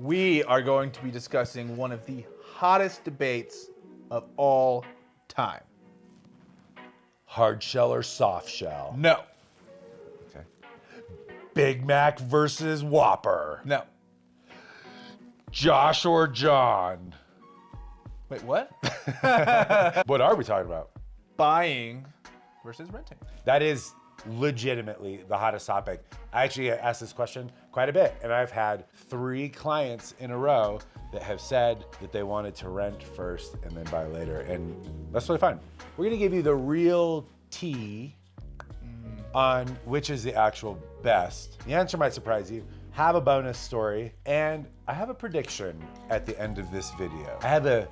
We are going to be discussing one of the hottest debates of all time. Hard shell or soft shell? No. Okay. Big Mac versus Whopper? No. Josh or John? Wait, what? What are we talking about? Buying versus renting. That is legitimately the hottest topic. I actually asked this question quite a bit, and I've had 3 clients in a row that have said that they wanted to rent first and then buy later, and that's really fun. We're gonna give you the real tea on which is the actual best. The answer might surprise you. Have a bonus story, and I have a prediction at the end of this video. I have a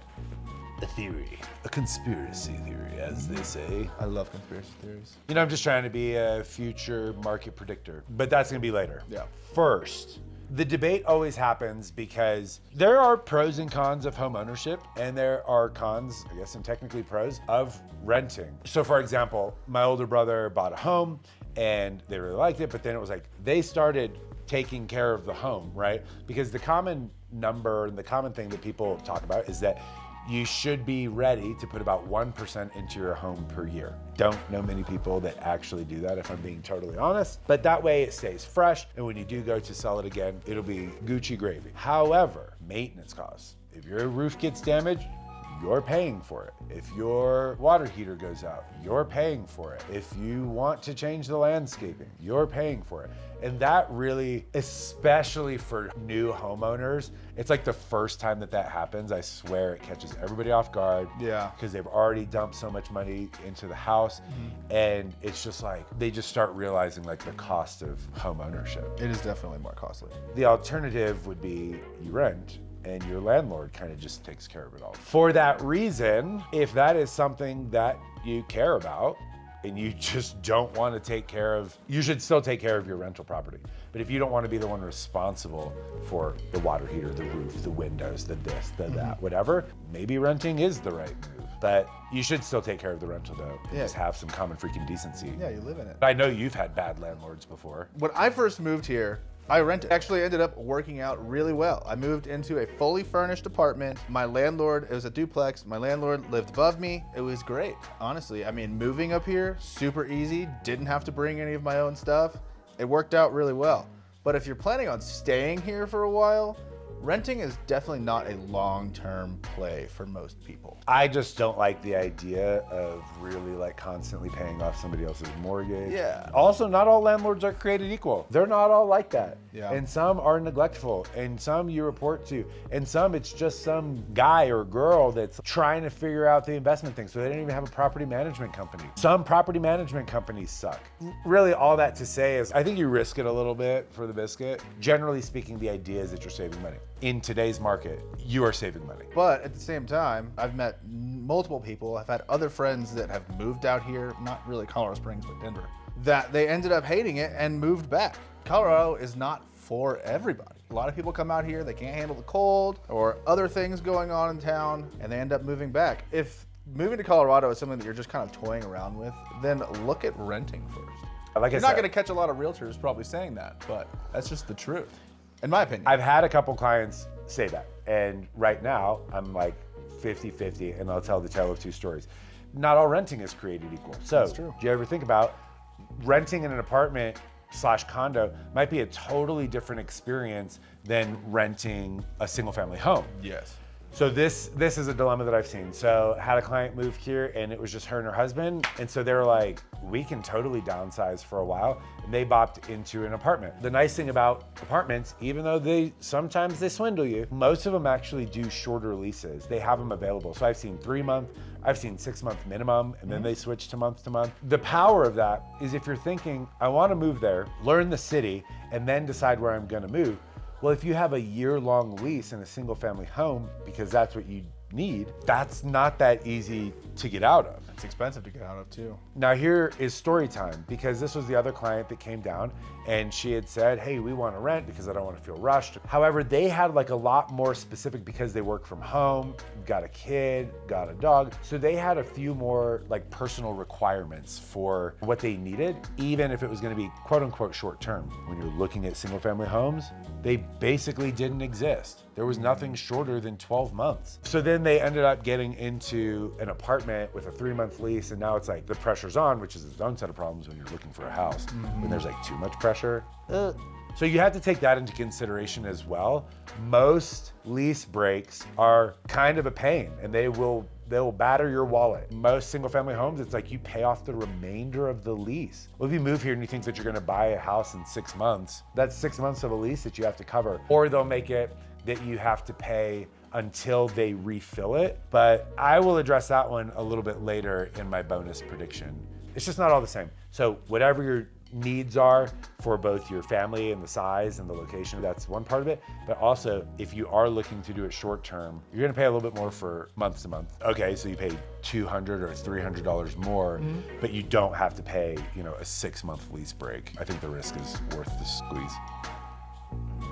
theory, a conspiracy theory, as they say. I love conspiracy theories. You know, I'm just trying to be a future market predictor, but that's gonna be later. Yeah. First, the debate always happens because there are pros and cons of home ownership, and there are cons, I guess, and technically pros of renting. So for example, my older brother bought a home and they really liked it, but then it was like, they started taking care of the home, right? Because the common number and the common thing that people talk about is that you should be ready to put about 1% into your home per year. Don't know many people that actually do that, if I'm being totally honest, but that way it stays fresh, and when you do go to sell it again, it'll be Gucci gravy. However, maintenance costs. If your roof gets damaged, you're paying for it. If your water heater goes out, you're paying for it. If you want to change the landscaping, you're paying for it. And that really, especially for new homeowners, it's like the first time that happens, I swear it catches everybody off guard. Yeah. Because they've already dumped so much money into the house. And it's just like, they just start realizing like the cost of home ownership. It is definitely more costly. The alternative would be you rent, and your landlord kind of just takes care of it all. For that reason, if that is something that you care about and you just don't want to take care of, you should still take care of your rental property. But if you don't want to be the one responsible for the water heater, the roof, the windows, the this, the that, whatever, maybe renting is the right move. But you should still take care of the rental though. And just have some common freaking decency. Yeah, you live in it. I know you've had bad landlords before. When I first moved here, I rented. Actually ended up working out really well. I moved into a fully furnished apartment. My landlord, it was a duplex. My landlord lived above me. It was great, honestly. I mean, moving up here, super easy. Didn't have to bring any of my own stuff. It worked out really well. But if you're planning on staying here for a while, renting is definitely not a long-term play for most people. I just don't like the idea of really like constantly paying off somebody else's mortgage. Yeah. Also, not all landlords are created equal. They're not all like that. Yeah. And some are neglectful, and some you report to, and some it's just some guy or girl that's trying to figure out the investment thing, so they don't even have a property management company. Some property management companies suck. Really, all that to say is I think you risk it a little bit for the biscuit. Generally speaking, the idea is that you're saving money. In today's market, you are saving money. But at the same time, I've met multiple people. I've had other friends that have moved out here, not really Colorado Springs, but Denver, that they ended up hating it and moved back. Colorado is not for everybody. A lot of people come out here, they can't handle the cold or other things going on in town, and they end up moving back. If moving to Colorado is something that you're just kind of toying around with, then look at renting first. Like You're not gonna catch a lot of realtors probably saying that, but that's just the truth, in my opinion. I've had a couple clients say that, and right now I'm like 50-50, and I'll tell the tale of 2 stories. Not all renting is created equal. So, That's true. do you ever think about renting in an apartment / condo might be a totally different experience than renting a single family home? Yes. So this is a dilemma that I've seen. So had a client move here, and it was just her and her husband. And so they were like, we can totally downsize for a while. And they bopped into an apartment. The nice thing about apartments, even though sometimes they swindle you, most of them actually do shorter leases. They have them available. So I've seen 3-month, I've seen 6-month minimum, and then they switch to month to month. The power of that is if you're thinking, I want to move there, learn the city, and then decide where I'm going to move. Well, if you have a year-long lease in a single family home, because that's what you need, that's not that easy to get out of. It's expensive to get out of too. Now here is story time, because this was the other client that came down and she had said, hey, we want to rent because I don't want to feel rushed. However, they had like a lot more specific because they work from home, got a kid, got a dog. So they had a few more like personal requirements for what they needed, even if it was going to be quote unquote short term. When you're looking at single family homes, they basically didn't exist. There was nothing shorter than 12 months. So then they ended up getting into an apartment with a 3-month lease, and now it's like the pressure's on, which is its own set of problems when you're looking for a house. When there's like too much pressure. So you have to take that into consideration as well. Most lease breaks are kind of a pain, and they'll batter your wallet. Most single family homes, it's like you pay off the remainder of the lease. Well, if you move here and you think that you're gonna buy a house in 6 months, that's 6 months of a lease that you have to cover. Or they'll make it that you have to pay until they refill it. But I will address that one a little bit later in my bonus prediction. It's just not all the same. So whatever your needs are for both your family and the size and the location, that's one part of it. But also, if you are looking to do it short term, you're gonna pay a little bit more for month to month. Okay, so you pay $200 or $300 more, but you don't have to pay, a 6-month lease break. I think the risk is worth the squeeze.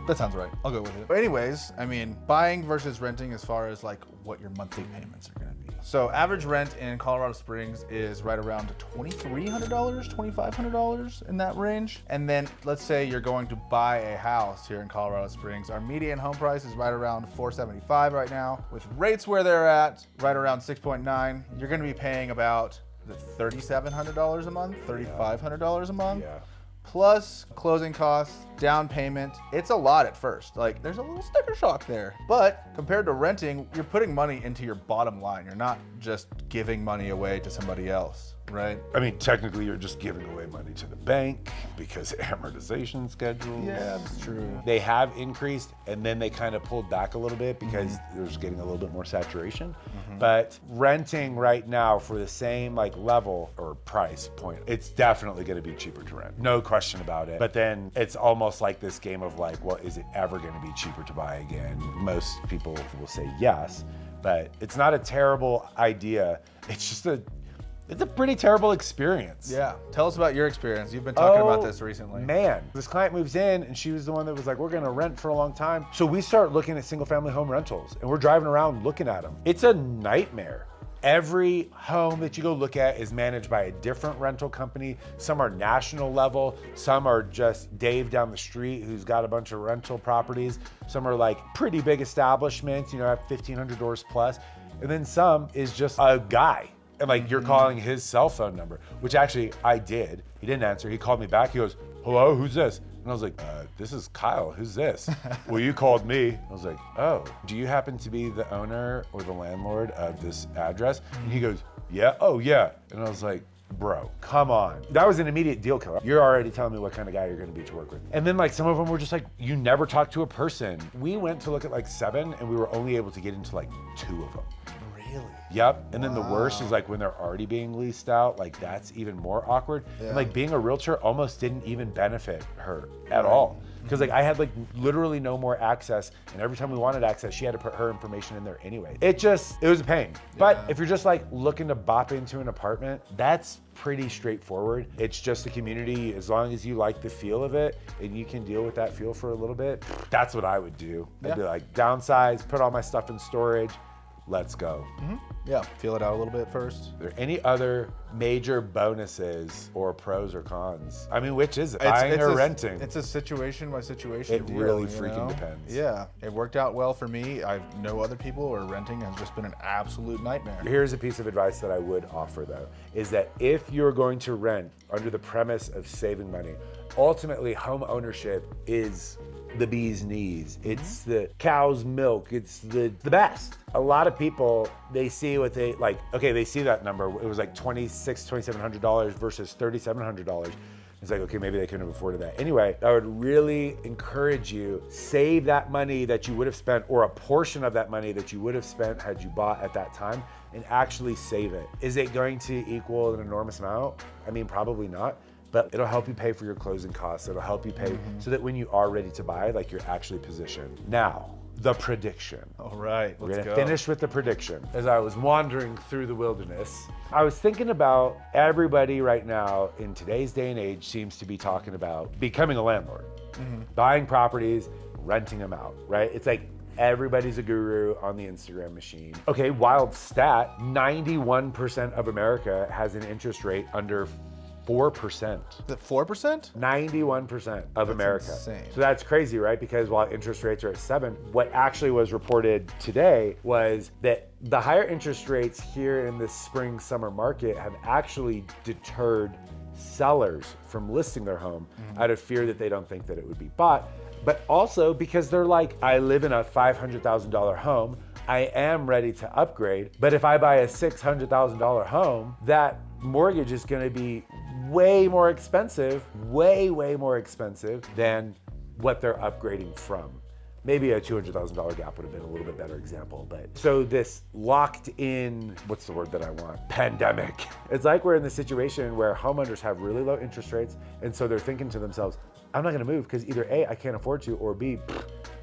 That sounds right. I'll go with it. But anyways, I mean, buying versus renting as far as like what your monthly payments are gonna be. So average rent in Colorado Springs is right around $2,300, $2,500 in that range. And then let's say you're going to buy a house here in Colorado Springs. Our median home price is right around $475 right now. With rates where they're at, right around 6.9, you're gonna be paying about $3,700 a month, $3,500 a month. Yeah. Plus closing costs, down payment. It's a lot at first. Like, there's a little sticker shock there. But compared to renting, you're putting money into your bottom line. You're not just giving money away to somebody else, right? I mean, technically you're just giving away money to the bank because amortization schedules. Yeah, that's true. They have increased, and then they kind of pulled back a little bit because there's getting a little bit more saturation. But renting right now for the same like level or price point, it's definitely going to be cheaper to rent. No question about it. But then it's almost like this game of like, well, is it ever going to be cheaper to buy again? Most people will say yes, but it's not a terrible idea. It's just it's a pretty terrible experience. Yeah. Tell us about your experience. You've been talking about this recently. Man, this client moves in and she was the one that was like, we're gonna rent for a long time. So we start looking at single family home rentals and we're driving around looking at them. It's a nightmare. Every home that you go look at is managed by a different rental company. Some are national level. Some are just Dave down the street who's got a bunch of rental properties. Some are like pretty big establishments, have 1,500 doors plus. And then some is just a guy. And like you're calling his cell phone number, which actually I did. He didn't answer. He called me back. He goes, hello, who's this? And I was like, this is Kyle. Who's this? Well, you called me. I was like, oh, do you happen to be the owner or the landlord of this address? And he goes, yeah. Oh, yeah. And I was like, bro, come on. That was an immediate deal killer. You're already telling me what kind of guy you're gonna be to work with. And then like some of them were just like, you never talk to a person. We went to look at like 7 and we were only able to get into like 2 of them. Really? Yep. And then the worst is like when they're already being leased out, like that's even more awkward. Yeah. And like being a realtor almost didn't even benefit her at all. Because like I had like literally no more access, and every time we wanted access, she had to put her information in there anyway. It was a pain. But if you're just like looking to bop into an apartment, that's pretty straightforward. It's just a community. As long as you like the feel of it and you can deal with that feel for a little bit, that's what I would do. I'd be like, downsize, put all my stuff in storage, let's go. Yeah, feel it out a little bit first. Are there any other major bonuses or pros or cons? I mean, which is it? Buying or renting? It's a situation by situation It deal, really freaking depends. Yeah, it worked out well for me. I know other people where renting has just been an absolute nightmare. Here's a piece of advice that I would offer though, is that if you're going to rent under the premise of saving money, ultimately home ownership is the bee's knees. It's the cow's milk. It's the best. A lot of people, they see what they like, okay, they see that number. It was like $2,700 versus $3,700. It's like, okay, maybe they couldn't have afforded that. Anyway, I would really encourage you, save that money that you would have spent, or a portion of that money that you would have spent had you bought at that time, and actually save it. Is it going to equal an enormous amount? I mean, probably not. But it'll help you pay for your closing costs. It'll help you pay so that when you are ready to buy, like you're actually positioned. Now, the prediction. All right, We're let's gonna go. finish with the prediction. As I was wandering through the wilderness, I was thinking about everybody right now in today's day and age seems to be talking about becoming a landlord, buying properties, renting them out, right? It's like everybody's a guru on the Instagram machine. Okay, wild stat, 91% of America has an interest rate under 4%. Is it 4%? 91% of America. insane. So that's crazy, right? Because while interest rates are at 7, what actually was reported today was that the higher interest rates here in the spring summer market have actually deterred sellers from listing their home out of fear that they don't think that it would be bought, but also because they're like, I live in a $500,000 home. I am ready to upgrade, but if I buy a $600,000 home, that mortgage is going to be way more expensive than what they're upgrading from. Maybe a $200,000 gap would have been a little bit better example, but so this locked in, what's the word that I want? Pandemic. It's like we're in the situation where homeowners have really low interest rates, and so they're thinking to themselves, I'm not gonna move because either A, I can't afford to, or B,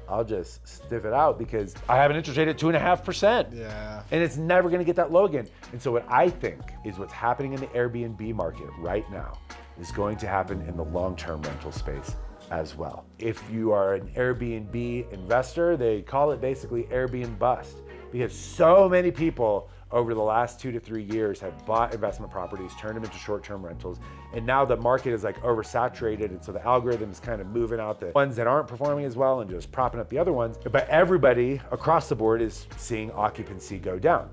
I'll just stiff it out because I have an interest rate at 2.5%. Yeah. And it's never gonna get that low again. And so what I think is what's happening in the Airbnb market right now is going to happen in the long-term rental space as well. If you are an Airbnb investor, they call it basically Airbnb bust because so many people over the last 2 to 3 years have bought investment properties, turned them into short-term rentals, and now the market is like oversaturated, and so the algorithm is kind of moving out the ones that aren't performing as well and just propping up the other ones. But everybody across the board is seeing occupancy go down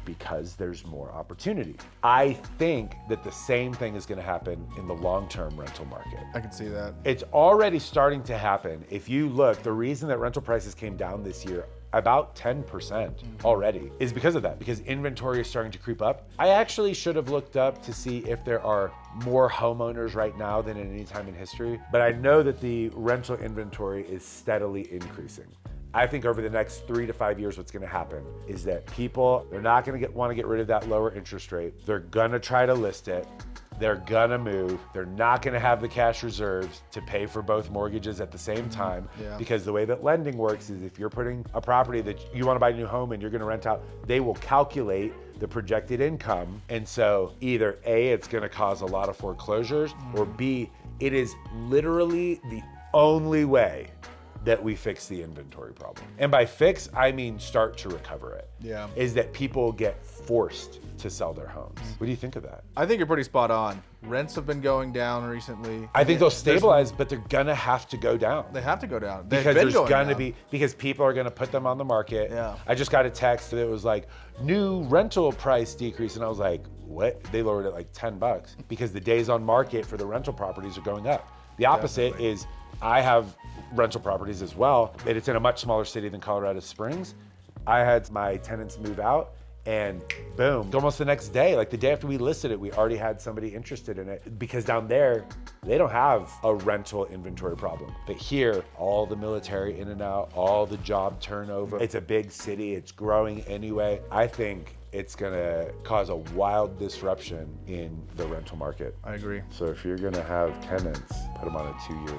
because there's more opportunity. I think that the same thing is gonna happen in the long-term rental market. I can see that. It's already starting to happen. If you look, the reason that rental prices came down this year about 10% already is because of that, because inventory is starting to creep up. I actually should have looked up to see if there are more homeowners right now than at any time in history, but I know that the rental inventory is steadily increasing. I think over the next 3 to 5 years, what's gonna happen is that people, they're not gonna wanna get rid of that lower interest rate. They're gonna try to list it. They're gonna move. They're not gonna have the cash reserves to pay for both mortgages at the same time, because the way that lending works is if you're putting a property that you wanna buy a new home and you're gonna rent out, they will calculate the projected income. And so either A, it's gonna cause a lot of foreclosures, or B, it is literally the only way that we fix the inventory problem. And by fix, I mean start to recover it. Yeah. Is that people get forced to sell their homes. What do you think of that? I think you're pretty spot on. Rents have been going down recently. I think they'll stabilize, but they're gonna have to go down. They have to go down. They've Because been there's going gonna down. be, because people are gonna put them on the market. Yeah. I just got a text that was like, new rental price decrease. And I was like, what? They lowered it like $10 because the days on market for the rental properties are going up. The opposite Definitely. is I have rental properties as well, but it's in a much smaller city than Colorado Springs. I had my tenants move out and boom, almost the next day, like the day after we listed it, we already had somebody interested in it because down there, they don't have a rental inventory problem. But here, all the military in and out, all the job turnover, it's a big city, it's growing anyway. I think it's gonna cause a wild disruption in the rental market. I agree. So if you're gonna have tenants, put them on a 2-year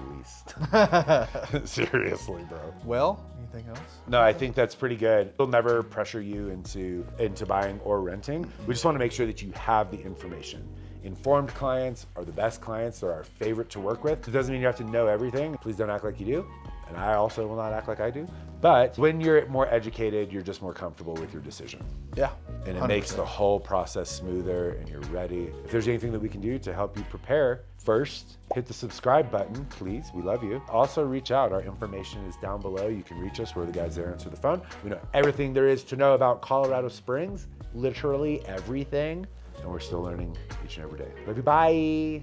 lease. Seriously, bro. Well, anything else? No, I think that's pretty good. We'll never pressure you into buying or renting. We just want to make sure that you have the information. Informed clients are the best clients. They're our favorite to work with. It doesn't mean you have to know everything. Please don't act like you do. And I also will not act like I do. But when you're more educated, you're just more comfortable with your decision. Yeah. And it makes the whole process smoother and you're ready. If there's anything that we can do to help you prepare, first, hit the subscribe button, please. We love you. Also reach out. Our information is down below. You can reach us. We're the guys there answer the phone. We know everything there is to know about Colorado Springs, literally everything. And we're still learning each and every day. Love you. Bye.